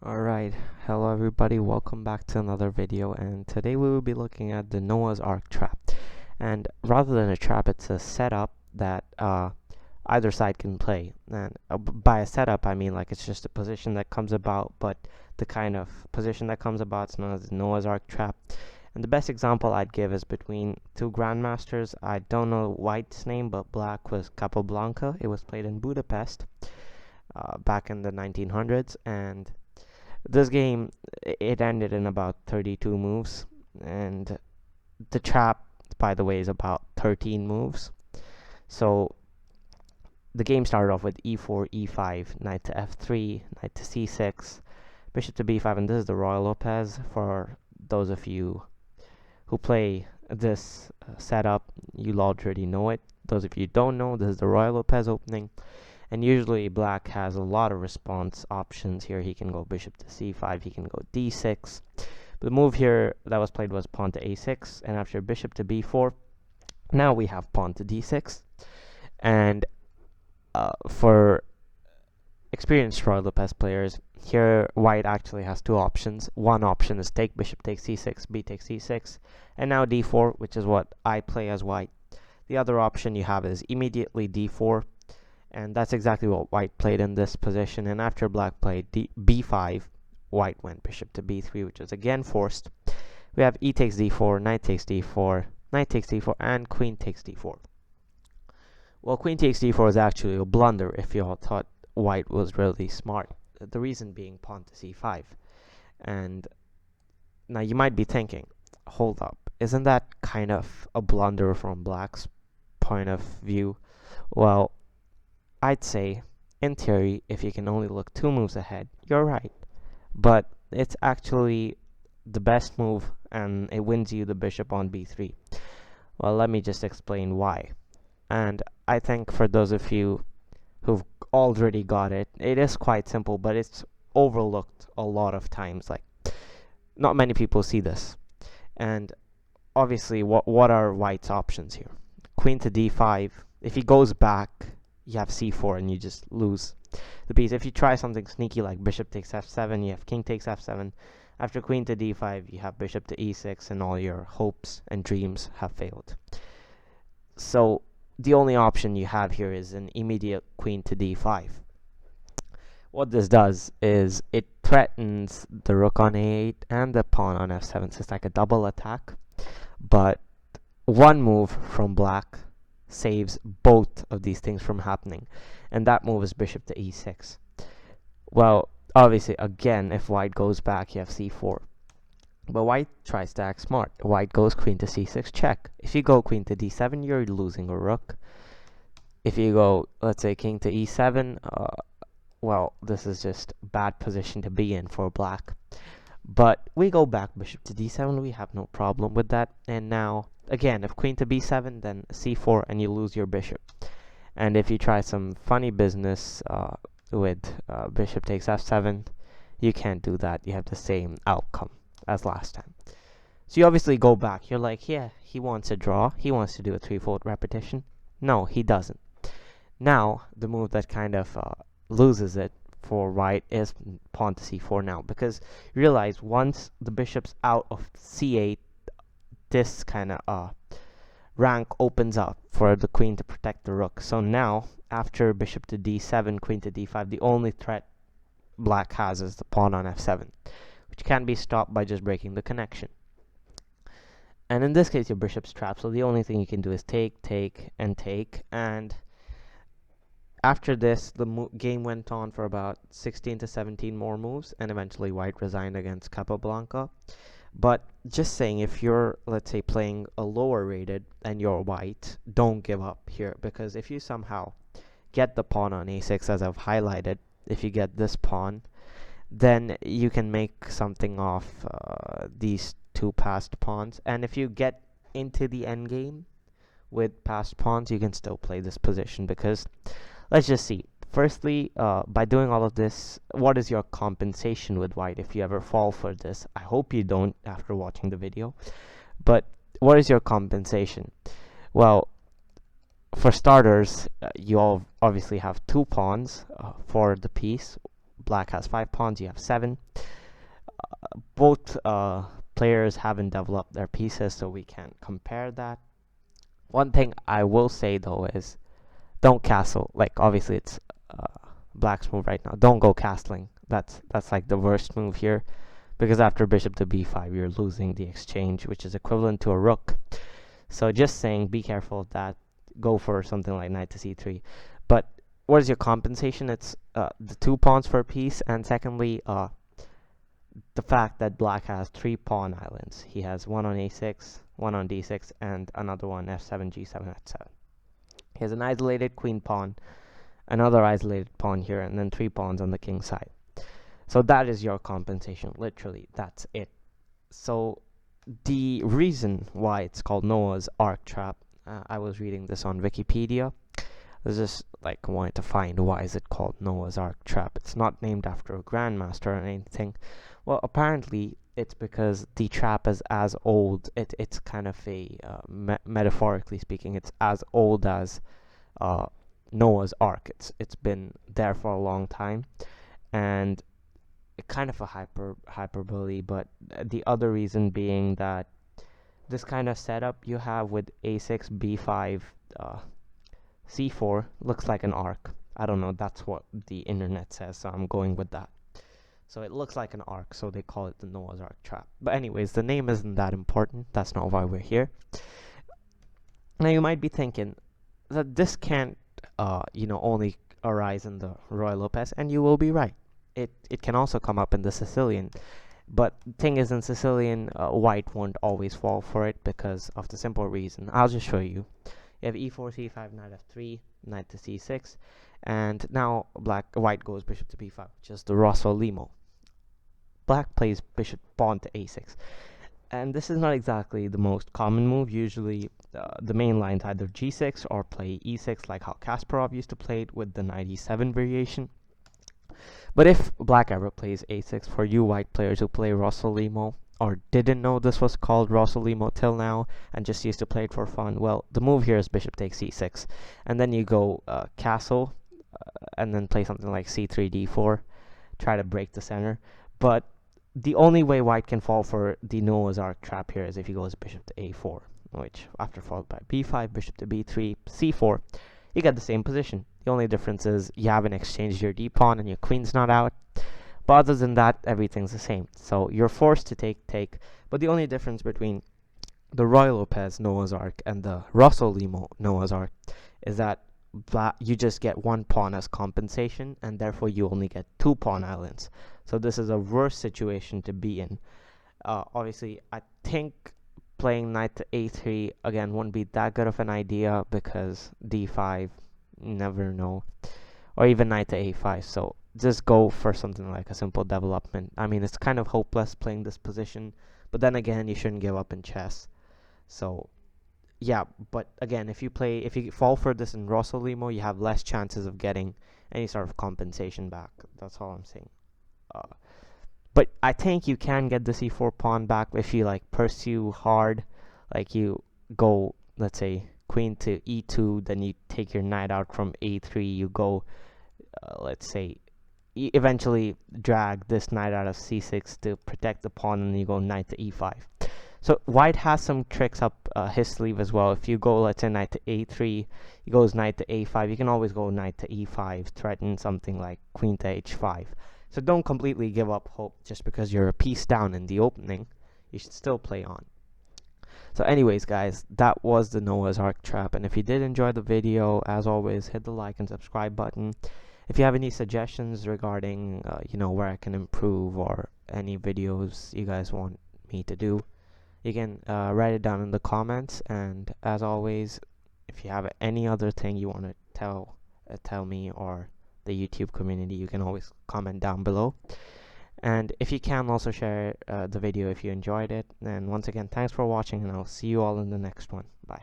Alright, hello everybody, welcome back to another video, and today we will be looking at the Noah's Ark trap. And rather than a trap, it's a setup that either side can play. And by a setup, I mean like it's just a position that comes about, but the kind of position that comes about is known as the Noah's Ark trap. And the best example I'd give is between two grandmasters. I don't know White's name, but Black was Capablanca. It was played in Budapest back in the 1900s, and this game, it ended in about 32 moves, and the trap, by the way, is about 13 moves. So the game started off with e4, e5, knight to f3, knight to c6, bishop to b5, and this is the Ruy Lopez. For those of you who play this setup, you'll already know it. Those of you who don't know, this is the Ruy Lopez opening. And usually Black has a lot of response options here. He can go bishop to c5, he can go d6. The move here that was played was pawn to a6, and after bishop to b4, now we have pawn to d6. And for experienced Ruy Lopez players, here White actually has two options. One option is take bishop takes c6, b takes c6, and now d4, which is what I play as White. The other option you have is immediately d4, and that's exactly what White played in this position. And after Black played b5, White went bishop to b3, which is again forced. We have e takes d4, knight takes d4, knight takes d4, and queen takes d4. Well, queen takes d4 is actually a blunder if you all thought White was really smart. The reason being pawn to c5. And now you might be thinking, hold up, isn't that kind of a blunder from Black's point of view? Well, I'd say, in theory, if you can only look 2 moves ahead, you're right. But it's actually the best move, and it wins you the bishop on b3. Well, let me just explain why. And I think for those of you who've already got it, it is quite simple, but it's overlooked a lot of times. Like, not many people see this. And obviously, what are White's options here? Queen to d5. If he goes back, you have c4 and you just lose the piece. If you try something sneaky like bishop takes f7, you have king takes f7. After queen to d5, you have bishop to e6, and all your hopes and dreams have failed. So the only option you have here is an immediate queen to d5. What this does is it threatens the rook on a8 and the pawn on f7, so it's like a double attack. But one move from Black saves both of these things from happening, and that move is bishop to e6. Well, obviously, again, if White goes back, you have c4. But White tries to act smart. White goes queen to c6, check. If you go queen to d7, you're losing a rook. If you go, let's say, king to e7, well, this is just a bad position to be in for Black. But we go back bishop to d7, we have no problem with that. And now, again, if queen to b7, then c4, and you lose your bishop. And if you try some funny business with bishop takes f7, you can't do that. You have the same outcome as last time. So you obviously go back. You're like, yeah, he wants a draw. He wants to do a threefold repetition. No, he doesn't. Now, the move that kind of loses it for White is pawn to c4 now, because realize once the bishop's out of c8, this kind of rank opens up for the queen to protect the rook. So now, after bishop to d7, queen to d5, the only threat Black has is the pawn on f7, which can be stopped by just breaking the connection. And in this case, your bishop's trapped, so the only thing you can do is take, take, and take. And after this, the game went on for about 16 to 17 more moves, and eventually White resigned against Capablanca. But just saying, if you're, let's say, playing a lower rated and you're White, don't give up here, because if you somehow get the pawn on a6, as I've highlighted, if you get this pawn, then you can make something off these two passed pawns. And if you get into the endgame with passed pawns, you can still play this position, because let's just see. Firstly, by doing all of this, what is your compensation with White if you ever fall for this? I hope you don't after watching the video. But what is your compensation? Well, for starters, you all obviously have 2 pawns for the piece. Black has 5 pawns, you have 7. both players haven't developed their pieces, so we can't compare that. One thing I will say though is don't castle. Like obviously it's black's move right now. Don't go castling. That's like the worst move here, because after bishop to b5 you're losing the exchange, which is equivalent to a rook. So just saying, be careful of that. Go for something like knight to c3. But what is your compensation? It's the 2 pawns for a piece, and secondly the fact that black has 3 pawn islands. He has one on a6, one on d6, and another one f7, g7, f7. He has an isolated queen pawn, another isolated pawn here, and then 3 pawns on the king side. So that is your compensation, literally, that's it. So the reason why it's called Noah's Ark Trap, I was reading this on Wikipedia. I was just like wanted to find why is it called Noah's Ark Trap. It's not named after a grandmaster or anything. Well, apparently it's because the trap is as old. It's kind of a metaphorically speaking, it's as old as Noah's Ark. It's been there for a long time, and kind of a hyperbole. But the other reason being that this kind of setup you have with a6, b5, c4 looks like an arc. I don't know, that's what the internet says, so I'm going with that. So it looks like an arc, so they call it the Noah's Ark Trap. But anyways, the name isn't that important. That's not why we're here. Now you might be thinking that this can't, only arise in the Ruy Lopez, and you will be right. It can also come up in the Sicilian. But the thing is, in Sicilian, white won't always fall for it because of the simple reason. I'll just show you. You have e4, c5, knight f3, knight to c6, and now white goes bishop to b5, which is the Rossolimo. Black plays bishop pawn to a6, and this is not exactly the most common move. Usually, the main line's either g6 or play e6, like how Kasparov used to play it with the knight e7 variation. But if black ever plays a6, for you white players who play Rossolimo, or didn't know this was called Rossolimo till now and just used to play it for fun, well, the move here is bishop takes c6, and then you go castle, and then play something like c3, d4, try to break the center. But the only way white can fall for the Noah's Ark Trap here is if he goes bishop to a4, which after followed by b5, bishop to b3, c4, you get the same position. The only difference is you haven't exchanged your d-pawn and your queen's not out. But other than that, everything's the same. So you're forced to take. But the only difference between the Ruy Lopez Noah's Ark and the Rossolimo Noah's Ark is that you just get 1 pawn as compensation, and therefore you only get 2 pawn islands. So this is a worse situation to be in. Obviously, I think playing knight to a3 again wouldn't be that good of an idea because d5, never know, or even knight to a5. So just go for something like a simple development. I mean, it's kind of hopeless playing this position, but then again, you shouldn't give up in chess. So yeah, but again, if you fall for this in Rossolimo, you have less chances of getting any sort of compensation back. That's all I'm saying. But I think you can get the c4 pawn back if you like pursue hard, like you go, let's say, queen to e2, then you take your knight out from a3, you go, let's say, eventually drag this knight out of c6 to protect the pawn, and you go knight to e5. So white has some tricks up his sleeve as well. If you go, let's say, knight to a3, he goes knight to a5, you can always go knight to e5, threaten something like queen to h5. So don't completely give up hope just because you're a piece down in the opening. You should still play on. So anyways, guys, that was the Noah's Ark Trap. And if you did enjoy the video, as always, hit the like and subscribe button. If you have any suggestions regarding, where I can improve, or any videos you guys want me to do, you can write it down in the comments. And as always, if you have any other thing you want to tell me or the YouTube community, you can always comment down below. And if you can, also share the video if you enjoyed it. And once again, thanks for watching, and I'll see you all in the next one. Bye.